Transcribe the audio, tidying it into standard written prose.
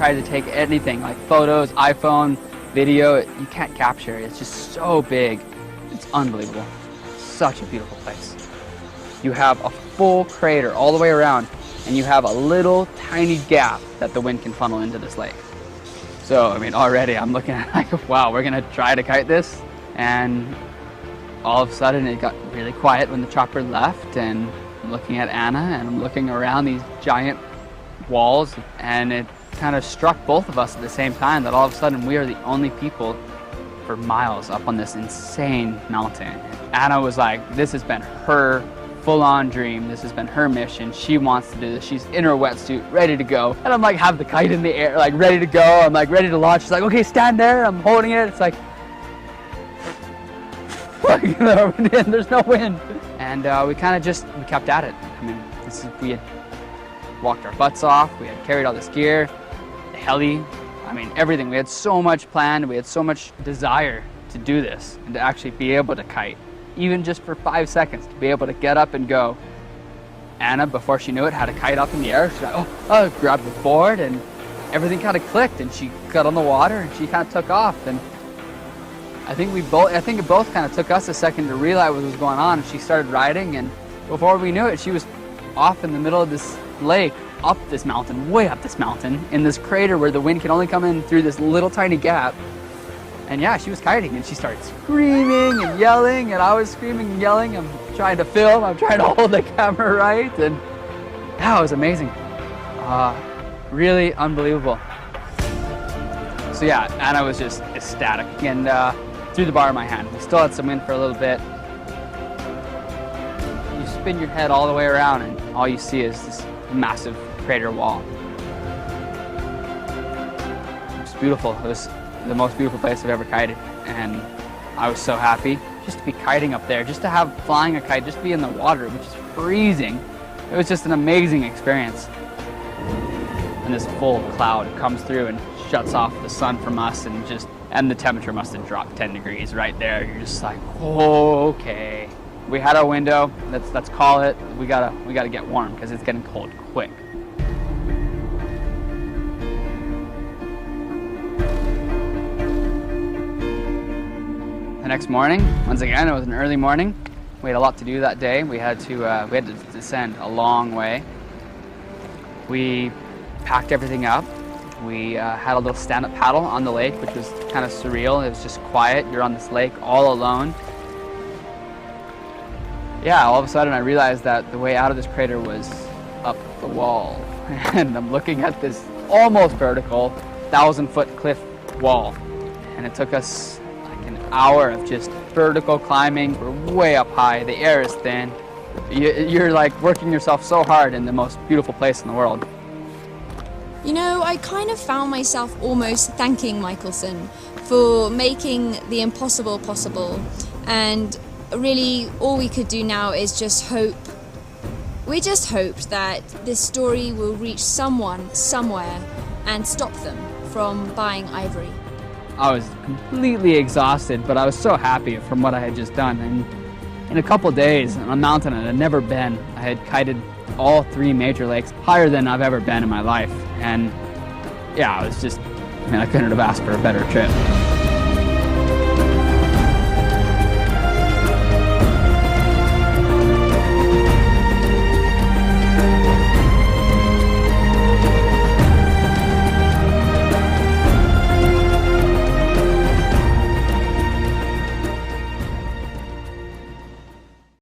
try to take anything like photos, iPhone, video, you can't capture it. It's just so big. It's unbelievable. Such a beautiful place. You have a full crater all the way around, and you have a little tiny gap that the wind can funnel into this lake. So, I mean, already I'm looking at like, wow, we're gonna try to kite this, and all of a sudden it got really quiet when the chopper left, and I'm looking at Anna and I'm looking around these giant walls, and it kind of struck both of us at the same time that all of a sudden we are the only people for miles up on this insane mountain. Anna was like, this has been her full-on dream. This has been her mission. She wants to do this. She's in her wetsuit, ready to go. And I'm like, have the kite in the air, like ready to go. I'm like ready to launch. She's like, okay, stand there. I'm holding it. It's like, there's no wind. And we kind of just, we kept at it. I mean, we had walked our butts off. We had carried all this gear, the heli, I mean, everything. We had so much planned. We had so much desire to do this and to actually be able to kite, even just for 5 seconds, to be able to get up and go. Anna, before she knew it, had a kite up in the air. She's like, oh, grabbed the board, and everything kind of clicked, and she got on the water, and she kind of took off. And I think it both kind of took us a second to realize what was going on, and she started riding, and before we knew it, she was off in the middle of this lake, up this mountain, way up this mountain, in this crater where the wind can only come in through this little tiny gap. And yeah, she was kiting, and she started screaming and yelling, and I was screaming and yelling. I'm trying to film, I'm trying to hold the camera right, and yeah, it was amazing. Really unbelievable. So yeah, Anna was just ecstatic, and threw the bar in my hand. We still had some wind for a little bit. You spin your head all the way around, and all you see is this massive crater wall. It's beautiful. It was the most beautiful place I've ever kited, and I was so happy just to be kiting up there, just to have flying a kite, just to be in the water, which is freezing. It was just an amazing experience. And this full cloud comes through and shuts off the sun from us, and the temperature must have dropped 10 degrees right there. You're just like, oh, okay. We had our window. Let's call it. We gotta get warm because it's getting cold quick. The next morning, once again, it was an early morning. We had a lot to do that day. We had to descend a long way. We packed everything up. We had a little stand-up paddle on the lake, which was kind of surreal. It was just quiet. You're on this lake all alone. Yeah, all of a sudden I realized that the way out of this crater was up the wall. And I'm looking at this almost vertical 1,000-foot cliff wall. And it took us like an hour of just vertical climbing. We're way up high. The air is thin. You're like working yourself so hard in the most beautiful place in the world. You know, I kind of found myself almost thanking Michelson for making the impossible possible, and really all we could do now is just hope. We just hoped that this story will reach someone somewhere and stop them from buying ivory. I was completely exhausted, but I was so happy from what I had just done. And in a couple days on a mountain I had never been, I had kited all 3 major lakes, higher than I've ever been in my life. And yeah, it was just, I mean, I couldn't have asked for a better trip.